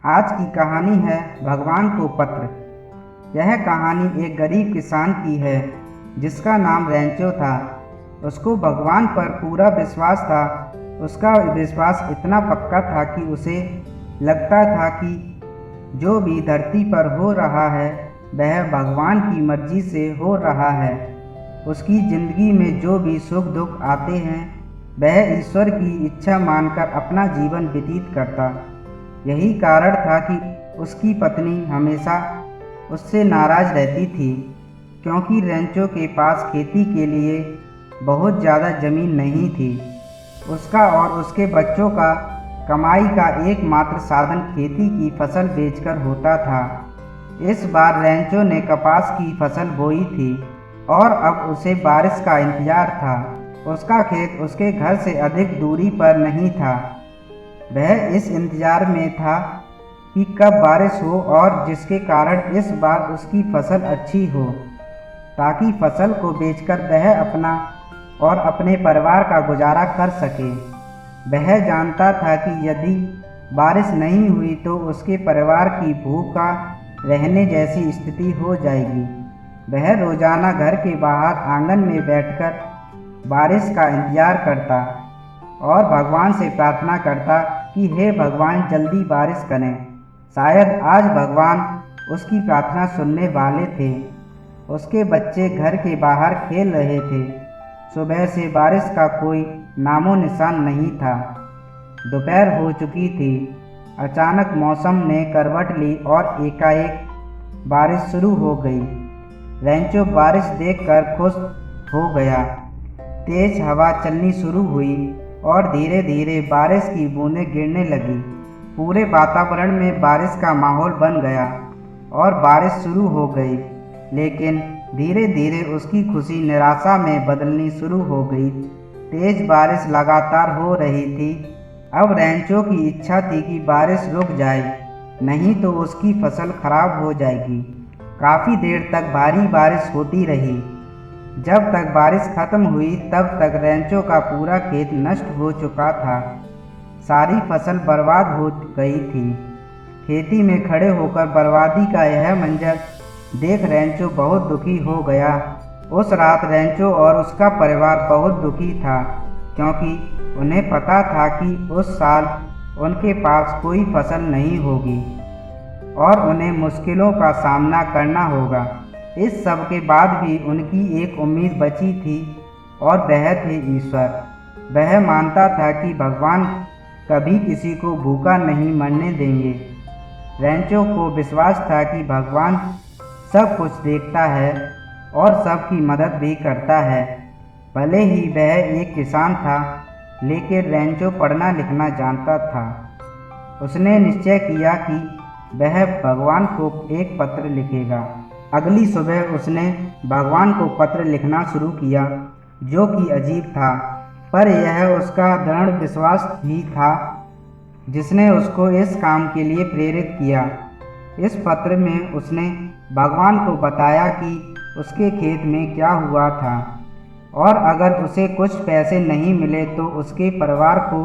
आज की कहानी है भगवान को पत्र। यह कहानी एक गरीब किसान की है जिसका नाम रेंचो था। उसको भगवान पर पूरा विश्वास था। उसका विश्वास इतना पक्का था कि उसे लगता था कि जो भी धरती पर हो रहा है वह भगवान की मर्जी से हो रहा है। उसकी जिंदगी में जो भी सुख दुख आते हैं वह ईश्वर की इच्छा मानकर अपना जीवन व्यतीत करता। यही कारण था कि उसकी पत्नी हमेशा उससे नाराज रहती थी, क्योंकि रेंचो के पास खेती के लिए बहुत ज़्यादा ज़मीन नहीं थी। उसका और उसके बच्चों का कमाई का एकमात्र साधन खेती की फसल बेचकर होता था। इस बार रेंचो ने कपास की फसल बोई थी और अब उसे बारिश का इंतजार था। उसका खेत उसके घर से अधिक दूरी पर नहीं था। वह इस इंतजार में था कि कब बारिश हो और जिसके कारण इस बार उसकी फसल अच्छी हो, ताकि फसल को बेचकर वह अपना और अपने परिवार का गुजारा कर सके। वह जानता था कि यदि बारिश नहीं हुई तो उसके परिवार की भूखा रहने जैसी स्थिति हो जाएगी। वह रोजाना घर के बाहर आंगन में बैठकर बारिश का इंतजार करता और भगवान से प्रार्थना करता कि हे भगवान, जल्दी बारिश करें। शायद आज भगवान उसकी प्रार्थना सुनने वाले थे। उसके बच्चे घर के बाहर खेल रहे थे। सुबह से बारिश का कोई नामो निशान नहीं था। दोपहर हो चुकी थी। अचानक मौसम ने करवट ली और एकाएक बारिश शुरू हो गई। रेंचो बारिश देखकर खुश हो गया। तेज हवा चलनी शुरू हुई और धीरे धीरे बारिश की बूंदें गिरने लगी। पूरे वातावरण में बारिश का माहौल बन गया और बारिश शुरू हो गई। लेकिन धीरे धीरे उसकी खुशी निराशा में बदलनी शुरू हो गई। तेज बारिश लगातार हो रही थी। अब रेंचो की इच्छा थी कि बारिश रुक जाए, नहीं तो उसकी फसल खराब हो जाएगी। काफ़ी देर तक भारी बारिश होती रही। जब तक बारिश खत्म हुई तब तक रेंचो का पूरा खेत नष्ट हो चुका था। सारी फसल बर्बाद हो गई थी। खेती में खड़े होकर बर्बादी का यह मंजर देख रेंचो बहुत दुखी हो गया। उस रात रेंचो और उसका परिवार बहुत दुखी था, क्योंकि उन्हें पता था कि उस साल उनके पास कोई फसल नहीं होगी और उन्हें मुश्किलों का सामना करना होगा। इस सब के बाद भी उनकी एक उम्मीद बची थी और वह थे ईश्वर। वह मानता था कि भगवान कभी किसी को भूखा नहीं मरने देंगे। रेंचो को विश्वास था कि भगवान सब कुछ देखता है और सबकी मदद भी करता है। भले ही वह एक किसान था, लेकिन रेंचो पढ़ना लिखना जानता था। उसने निश्चय किया कि वह भगवान को एक पत्र लिखेगा। अगली सुबह उसने भगवान को पत्र लिखना शुरू किया, जो कि अजीब था, पर यह उसका दृढ़ विश्वास ही था जिसने उसको इस काम के लिए प्रेरित किया। इस पत्र में उसने भगवान को बताया कि उसके खेत में क्या हुआ था और अगर उसे कुछ पैसे नहीं मिले तो उसके परिवार को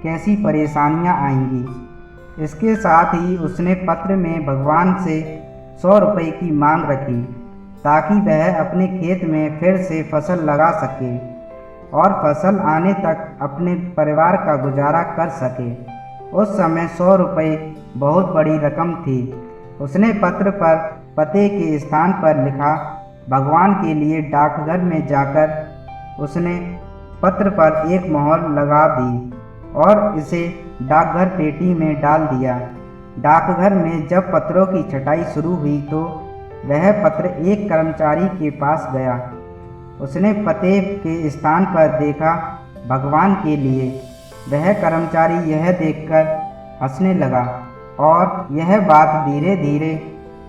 कैसी परेशानियां आएंगी। इसके साथ ही उसने पत्र में भगवान से 100 रुपये की मांग रखी, ताकि वह अपने खेत में फिर से फसल लगा सके और फसल आने तक अपने परिवार का गुजारा कर सके। उस समय 100 रुपये बहुत बड़ी रकम थी। उसने पत्र पर पते के स्थान पर लिखा। भगवान के लिए डाकघर में जाकर उसने पत्र पर एक मोहर लगा दी और इसे डाकघर पेटी में डाल दिया। डाकघर में जब पत्रों की छटाई शुरू हुई तो वह पत्र एक कर्मचारी के पास गया। उसने पते के स्थान पर देखा, भगवान के लिए। वह कर्मचारी यह देखकर हंसने लगा और यह बात धीरे धीरे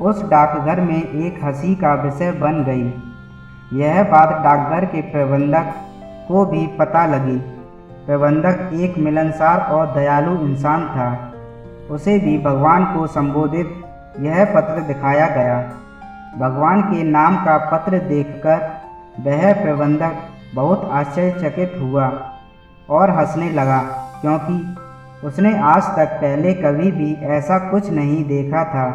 उस डाकघर में एक हंसी का विषय बन गई। यह बात डाकघर के प्रबंधक को भी पता लगी। प्रबंधक एक मिलनसार और दयालु इंसान था। उसे भी भगवान को संबोधित यह पत्र दिखाया गया। भगवान के नाम का पत्र देखकर वह प्रबंधक बहुत आश्चर्यचकित हुआ और हंसने लगा, क्योंकि उसने आज तक पहले कभी भी ऐसा कुछ नहीं देखा था।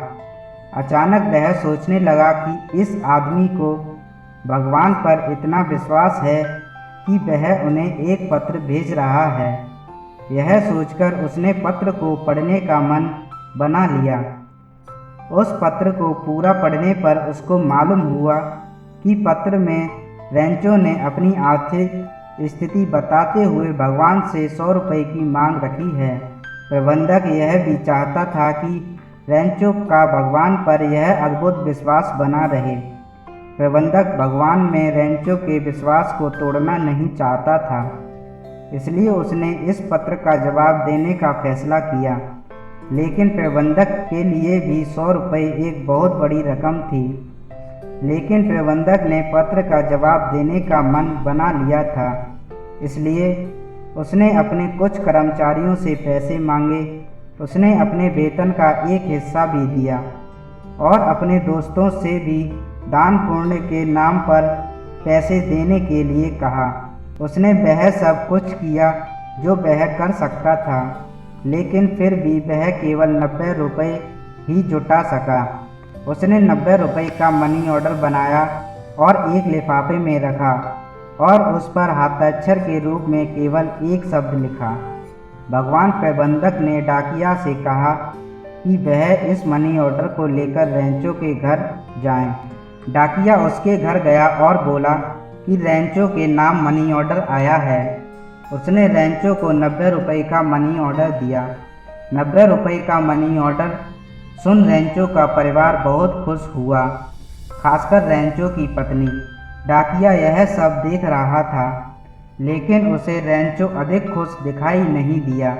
अचानक वह सोचने लगा कि इस आदमी को भगवान पर इतना विश्वास है कि वह उन्हें एक पत्र भेज रहा है। यह सोचकर उसने पत्र को पढ़ने का मन बना लिया। उस पत्र को पूरा पढ़ने पर उसको मालूम हुआ कि पत्र में रेंचो ने अपनी आर्थिक स्थिति बताते हुए भगवान से 100 रुपये की मांग रखी है। प्रबंधक यह भी चाहता था कि रेंचो का भगवान पर यह अद्भुत विश्वास बना रहे। प्रबंधक भगवान में रेंचो के विश्वास को तोड़ना नहीं चाहता था, इसलिए उसने इस पत्र का जवाब देने का फैसला किया। लेकिन प्रबंधक के लिए भी 100 रुपये एक बहुत बड़ी रकम थी। लेकिन प्रबंधक ने पत्र का जवाब देने का मन बना लिया था, इसलिए उसने अपने कुछ कर्मचारियों से पैसे मांगे। उसने अपने वेतन का एक हिस्सा भी दिया और अपने दोस्तों से भी दान पुण्य के नाम पर पैसे देने के लिए कहा। उसने वह सब कुछ किया जो वह कर सकता था, लेकिन फिर भी वह केवल 90 रुपये ही जुटा सका। उसने 90 रुपये का मनी ऑर्डर बनाया और एक लिफाफे में रखा और उस पर हस्ताक्षर के रूप में केवल एक शब्द लिखा। भगवान प्रबंधक ने डाकिया से कहा कि वह इस मनी ऑर्डर को लेकर रेंचो के घर जाएं। डाकिया उसके घर गया और बोला कि रेंचो के नाम मनी ऑर्डर आया है। उसने रेंचो को 90 रुपये का मनी ऑर्डर दिया। 90 रुपये का मनी ऑर्डर सुन रेंचो का परिवार बहुत खुश हुआ, खासकर रेंचो की पत्नी। डाकिया यह सब देख रहा था, लेकिन उसे रेंचो अधिक खुश दिखाई नहीं दिया।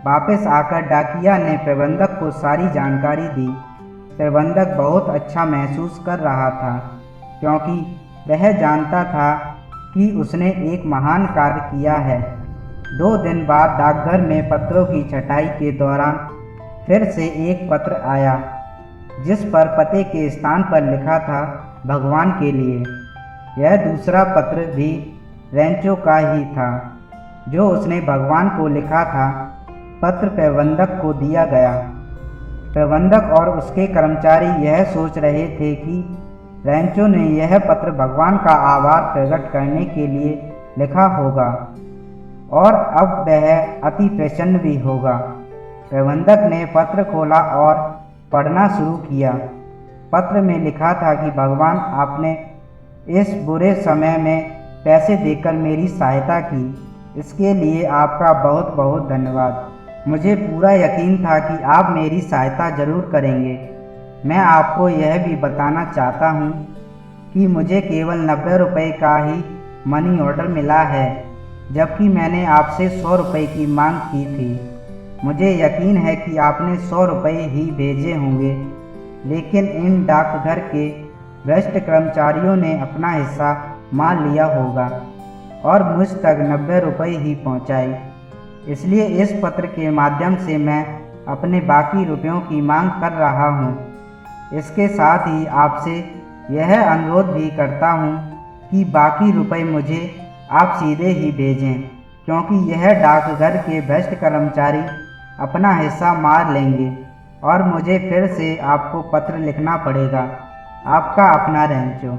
वापस आकर डाकिया ने प्रबंधक को सारी जानकारी दी। प्रबंधक बहुत अच्छा महसूस कर रहा था, क्योंकि वह जानता था कि उसने एक महान कार्य किया है। 2 दिन बाद डाकघर में पत्रों की छँटाई के दौरान फिर से एक पत्र आया, जिस पर पते के स्थान पर लिखा था भगवान के लिए। यह दूसरा पत्र भी रेंचो का ही था, जो उसने भगवान को लिखा था। पत्र प्रबंधक को दिया गया। प्रबंधक और उसके कर्मचारी यह सोच रहे थे कि रेंचो ने यह पत्र भगवान का आभार प्रकट करने के लिए लिखा होगा और अब वह अति प्रसन्न भी होगा। प्रबंधक ने पत्र खोला और पढ़ना शुरू किया। पत्र में लिखा था कि भगवान, आपने इस बुरे समय में पैसे देकर मेरी सहायता की, इसके लिए आपका बहुत बहुत धन्यवाद। मुझे पूरा यकीन था कि आप मेरी सहायता ज़रूर करेंगे। मैं आपको यह भी बताना चाहता हूँ कि मुझे केवल 90 रुपये का ही मनी ऑर्डर मिला है, जबकि मैंने आपसे 100 रुपये की मांग की थी। मुझे यकीन है कि आपने 100 रुपये ही भेजे होंगे, लेकिन इन डाकघर के भ्रष्ट कर्मचारियों ने अपना हिस्सा मान लिया होगा और मुझ तक 90 रुपये ही पहुंचाए। इसलिए इस पत्र के माध्यम से मैं अपने बाकी रुपयों की मांग कर रहा हूं। इसके साथ ही आपसे यह अनुरोध भी करता हूं कि बाकी रुपए मुझे आप सीधे ही भेजें, क्योंकि यह डाकघर के भ्रष्ट कर्मचारी अपना हिस्सा मार लेंगे और मुझे फिर से आपको पत्र लिखना पड़ेगा। आपका अपना रेंचो।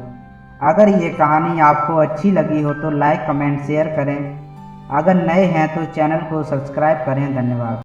अगर ये कहानी आपको अच्छी लगी हो तो लाइक, कमेंट, शेयर करें। अगर नए हैं तो चैनल को सब्सक्राइब करें। धन्यवाद।